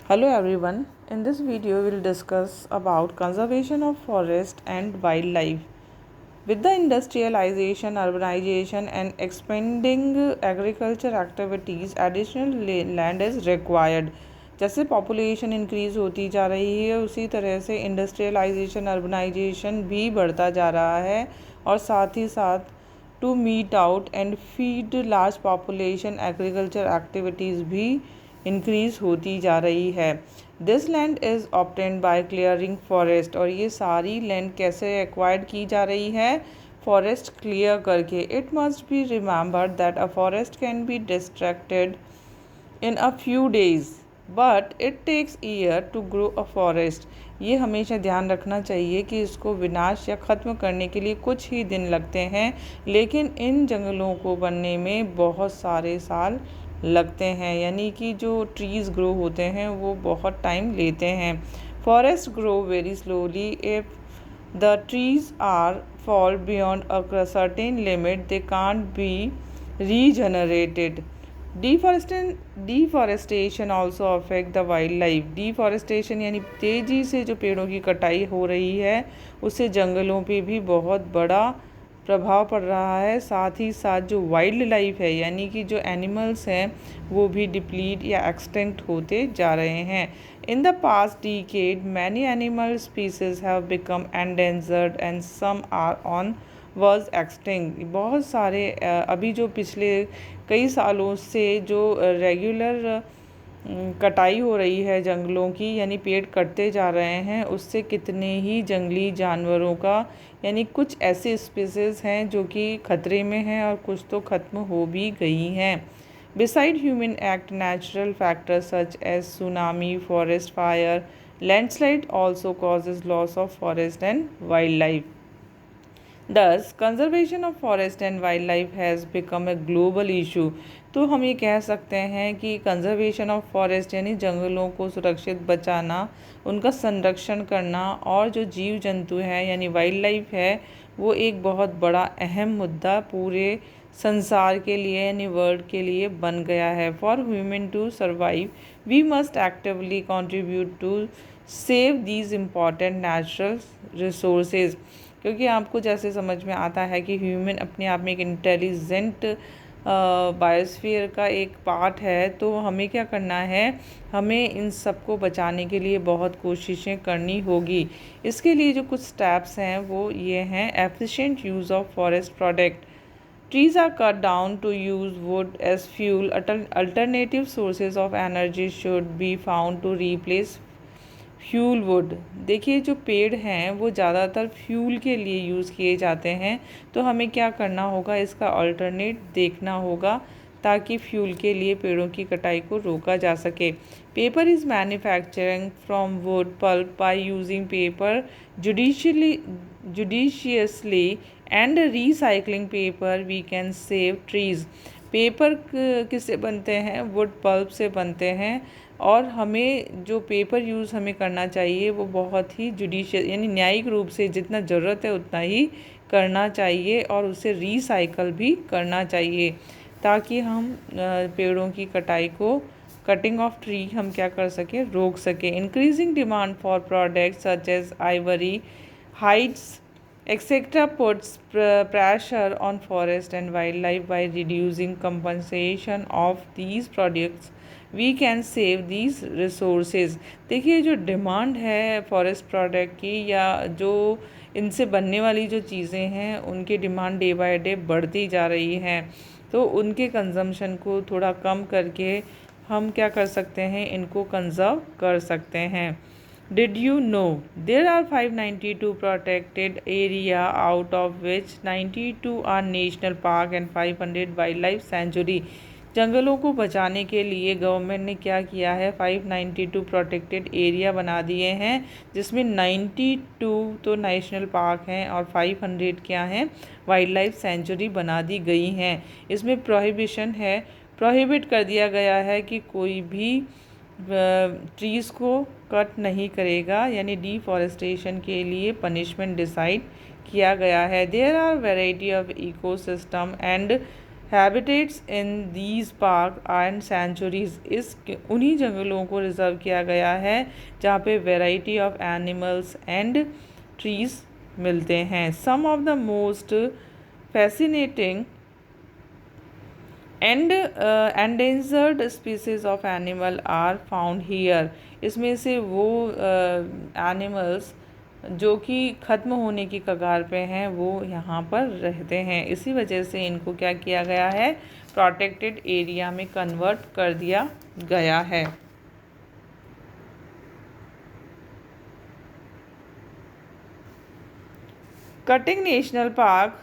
Hello everyone. In this video we'll discuss about conservation of forest and wildlife. With the industrialization, urbanization and expanding agriculture activities, additional land is required. जैसे population increase होती जा रही है उसी तरह से industrialisation urbanisation भी बढ़ता जा रहा है और साथ ही साथ to meet out and feed large population agriculture activities भी इंक्रीज़ होती जा रही है. This land is obtained by clearing forest. और ये सारी लैंड कैसे एक्वायर्ड की जा रही है? फॉरेस्ट क्लियर करके. It must be remembered that a forest can be distracted in a few days but it takes year to grow a forest. ये हमेशा ध्यान रखना चाहिए कि इसको विनाश या ख़त्म करने के लिए कुछ ही दिन लगते हैं, लेकिन इन जंगलों को बनने में बहुत सारे साल लगते हैं. यानी कि जो ट्रीज़ ग्रो होते हैं वो बहुत टाइम लेते हैं. Forest grow very slowly. If the trees are fall beyond a certain limit they can't be regenerated. Deforestation also affect the wildlife. Deforestation यानी तेज़ी से जो पेड़ों की कटाई हो रही है उससे जंगलों पे भी बहुत बड़ा प्रभाव पड़ रहा है. साथ ही साथ जो वाइल्ड लाइफ है यानी कि जो एनिमल्स हैं वो भी डिप्लीट या एक्सटिंक्ट होते जा रहे हैं. In the past decade many animal species have become endangered and some are on verge extinct. बहुत सारे अभी जो पिछले कई सालों से जो रेगुलर कटाई हो रही है जंगलों की यानी पेड़ कटते जा रहे हैं उससे कितने ही जंगली जानवरों का यानी कुछ ऐसे स्पीसीज़ हैं जो कि खतरे में हैं और कुछ तो ख़त्म हो भी गई हैं. Beside human act natural factors such as tsunami, forest fire, landslide also causes loss of forest and wildlife. Thus, conservation of forest and wildlife has become a global issue. तो हम ये कह सकते हैं कि कंजर्वेशन ऑफ फॉरेस्ट यानी जंगलों को सुरक्षित बचाना, उनका संरक्षण करना और जो जीव जंतु हैं यानी वाइल्ड लाइफ है वो एक बहुत बड़ा अहम मुद्दा पूरे संसार के लिए यानी वर्ल्ड के लिए बन गया है. For human to survive we must actively contribute to save these important natural resources. क्योंकि आपको जैसे समझ में आता है कि ह्यूमन अपने आप में एक इंटेलिजेंट बायोस्फीयर का एक पार्ट है, तो हमें क्या करना है, हमें इन सबको बचाने के लिए बहुत कोशिशें करनी होगी. इसके लिए जो कुछ स्टेप्स हैं वो ये हैं. Efficient use of forest product. Trees are cut down to use wood as fuel. Alternative sources of energy should be found to replace fuel wood. देखिए जो पेड़ हैं वो ज़्यादातर फ्यूल के लिए यूज़ किए जाते हैं, तो हमें क्या करना होगा, इसका अल्टरनेट देखना होगा ताकि फ्यूल के लिए पेड़ों की कटाई को रोका जा सके. Paper is manufacturing from wood pulp by using paper judiciously and recycling paper we can save trees. Paper किससे बनते हैं? वुड पल्प से बनते हैं. और हमें जो पेपर यूज़ हमें करना चाहिए वो बहुत ही जुडिशियस यानी न्यायिक रूप से जितना ज़रूरत है उतना ही करना चाहिए और उसे रीसाइकल भी करना चाहिए ताकि हम पेड़ों की कटाई को, कटिंग ऑफ ट्री हम क्या कर सकें, रोक सकें. Increasing demand for products such as ivory, hides etc. puts pressure on forest and wildlife. By reducing compensation of these products we can save these resources. देखिए जो डिमांड है फॉरेस्ट प्रोडक्ट की या जो इनसे बनने वाली जो चीज़ें हैं उनकी डिमांड डे बाय डे बढ़ती जा रही है, तो उनके कंजम्पशन को थोड़ा कम करके हम क्या कर सकते हैं, इनको कंजर्व कर सकते हैं. Did you know there are 592 protected area out of which 92 are national park and 500 wildlife sanctuary. जंगलों को बचाने के लिए गवर्नमेंट ने क्या किया है, 592 प्रोटेक्टेड एरिया बना दिए हैं जिसमें 92 तो नेशनल पार्क हैं और 500 क्या हैं, वाइल्ड लाइफ सेंचुरी बना दी गई हैं. इसमें प्रोहिबिशन है, प्रोहिबिट कर दिया गया है कि कोई भी ट्रीज़ को कट नहीं करेगा यानी डिफॉरेस्टेशन के लिए पनिशमेंट डिसाइड किया गया है. There are variety of ecosystem and habitats in these park and sanctuaries, इस उन्हीं जंगलों को रिजर्व किया गया है जहाँ पे variety of animals and trees मिलते हैं। Some of the most fascinating and endangered species of animal are found here, इसमें से वो एनिमल्स जो कि ख़त्म होने की कगार पे हैं वो यहाँ पर रहते हैं। इसी वजह से इनको क्या किया गया है, प्रोटेक्टेड एरिया में कन्वर्ट कर दिया गया है। Cutting national park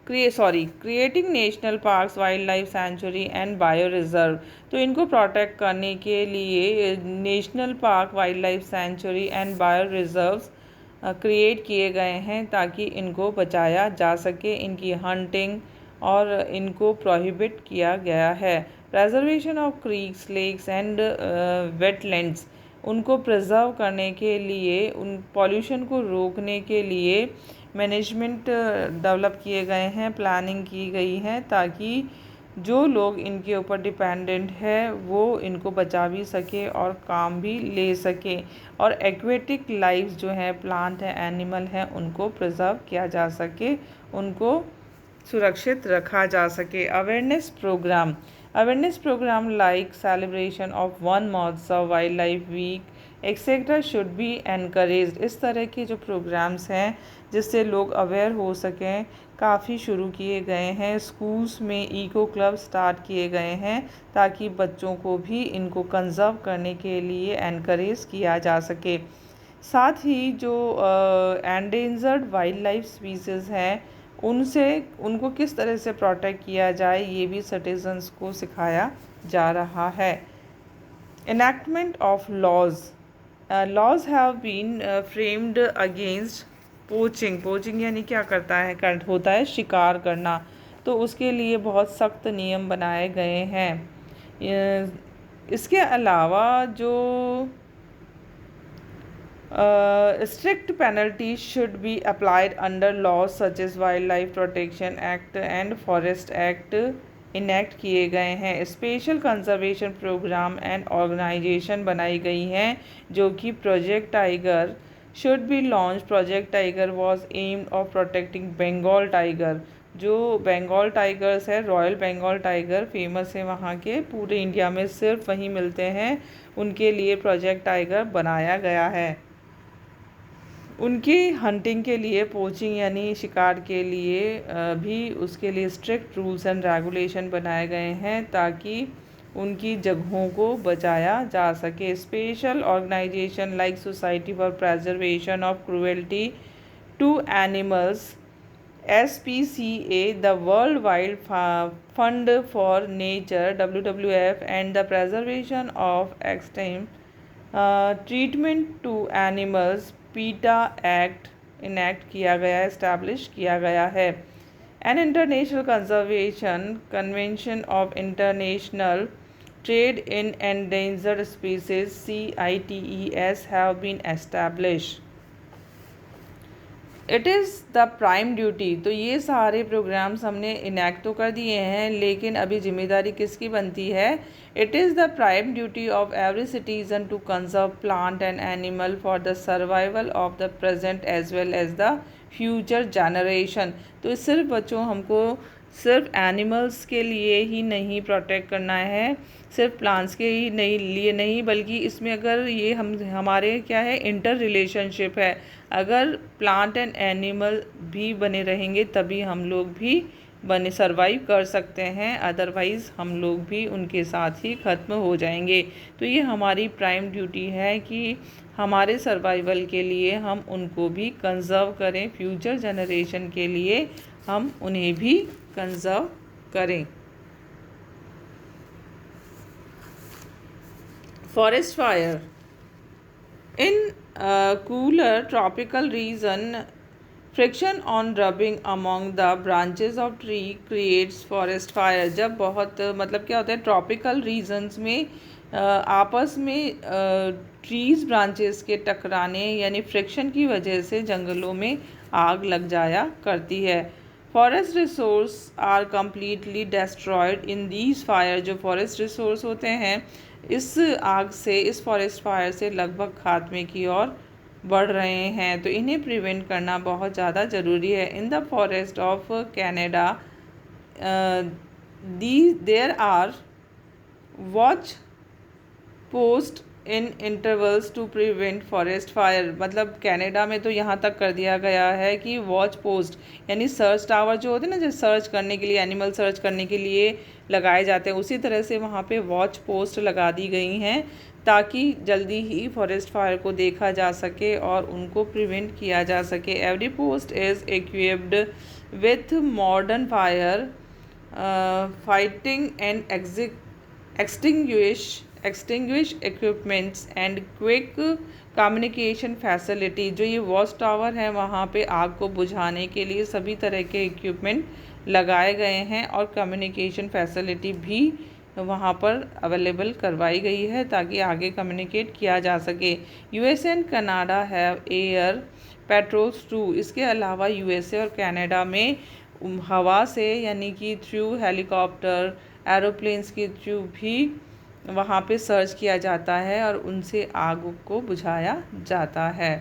creating national parks, wild life sanctuary and bio reserve, तो इनको प्रोटेक्ट करने के लिए national park, wild life sanctuary and bio reserves create किए गए हैं ताकि इनको बचाया जा सके, इनकी हंटिंग और इनको प्रोहिबिट किया गया है। Preservation of creeks, lakes and wetlands, उनको प्रिजर्व करने के लिए, उन पॉल्यूशन को रोकने के लिए मैनेजमेंट डेवलप किए गए हैं, प्लानिंग की गई है ताकि जो लोग इनके ऊपर डिपेंडेंट है वो इनको बचा भी सके और काम भी ले सके, और एक्वेटिक लाइफ जो है, प्लांट है, एनिमल है, उनको प्रिजर्व किया जा सके, उनको सुरक्षित रखा जा सके। Awareness programme like celebration of Van Mahotsav, wild life week etcetera should be encouraged, इस तरह के जो प्रोग्राम्स हैं जिससे लोग अवेयर हो सकें, काफ़ी शुरू किए गए हैं। स्कूल्स में इको क्लब स्टार्ट किए गए हैं ताकि बच्चों को भी इनको कंजर्व करने के लिए एनकरेज किया जा सके। साथ ही जो एंडेंजर्ड वाइल्ड लाइफ स्पीसीज़ हैं उनको किस तरह से प्रोटेक्ट किया जाए ये भी सिटीजन्स को सिखाया जा रहा है। Enactment of laws. Laws have been framed against poaching यानी क्या होता है शिकार करना, तो उसके लिए बहुत सख्त नियम बनाए गए हैं। इसके अलावा जो strict penalties should be applied under laws such as Wildlife Protection Act and Forest Act enact किए गए हैं। Special conservation program and organisation बनाई गई हैं जो कि project tiger should be launch. Project tiger was aimed of protecting Bengal tiger, जो Bengal tigers है, रॉयल बंगाल टाइगर फेमस है वहाँ के, पूरे इंडिया में सिर्फ वहीं मिलते हैं, उनके लिए प्रोजेक्ट टाइगर बनाया गया है। उनकी हंटिंग के लिए, पोचिंग यानी शिकार के लिए भी उसके लिए स्ट्रिक्ट रूल्स एंड रेगुलेशन बनाए गए हैं ताकि उनकी जगहों को बचाया जा सके। Special organisation like society for preservation of cruelty to animals SPCA, the World Wild Fund for Nature WWF and the Preservation of Extreme Treatment to Animals PETA act enact किया गया, इस्टेब्लिश किया गया है। An international conservation convention of international trade in endangered species CITES have been established. It is the prime duty, तो ये सारे programmes हमने enact तो कर दिए हैं, लेकिन अभी जिम्मेदारी किसकी बनती है? It is the prime duty of every citizen to conserve plant and animal for the survival of the present as well as the future generation. तो सिर्फ बच्चों हमको सिर्फ एनिमल्स के लिए ही नहीं प्रोटेक्ट करना है, सिर्फ प्लांट्स के ही लिए नहीं, बल्कि इसमें अगर ये हमारे क्या है, इंटर रिलेशनशिप है। अगर प्लांट एंड एनिमल भी बने रहेंगे तभी हम लोग भी सर्वाइव कर सकते हैं, अदरवाइज़ हम लोग भी उनके साथ ही ख़त्म हो जाएंगे। तो ये हमारी प्राइम ड्यूटी है कि हमारे सर्वाइवल के लिए हम उनको भी कंजर्व करें, फ्यूचर जनरेशन के लिए हम उन्हें भी कंजर्व करें। Forest fire in cooler tropical region, friction on rubbing among the branches of tree creates forest fire. जब बहुत क्या होता है, ट्रॉपिकल रीजन्स में आपस में ट्रीज़ ब्रांचेस के टकराने यानी फ्रिक्शन की वजह से जंगलों में आग लग जाया करती है। Forest resource are completely destroyed in these fire. जो फॉरेस्ट रिसोर्स होते हैं इस आग से, इस फॉरेस्ट फायर से लगभग खात्मे की ओर बढ़ रहे हैं, तो इन्हें प्रिवेंट करना बहुत ज़्यादा ज़रूरी है। In the forest of Canada there are watch post in intervals to prevent forest fire. मतलब कनाडा में तो यहाँ तक कर दिया गया है कि वॉच पोस्ट यानी सर्च टावर जो होते हैं ना, जो सर्च करने के लिए, एनिमल सर्च करने के लिए लगाए जाते हैं, उसी तरह से वहाँ पे वॉच पोस्ट लगा दी गई हैं ताकि जल्दी ही फॉरेस्ट फायर को देखा जा सके और उनको प्रिवेंट किया जा सके। Every post is equipped with modern fire fighting and extinguish equipments and quick communication facility. जो ये वॉच टावर है वहाँ पे आग को बुझाने के लिए सभी तरह के इक्विपमेंट लगाए गए हैं और कम्युनिकेशन फैसिलिटी भी वहाँ पर अवेलेबल करवाई गई है ताकि आगे कम्युनिकेट किया जा सके। USA and Canada have air patrols too. इसके अलावा यूएसए और कनाडा में हवा से यानी कि थ्रू हेलीकॉप्टर, एरोप्लेन्स के थ्रू भी वहाँ पे सर्च किया जाता है और उनसे आग को बुझाया जाता है।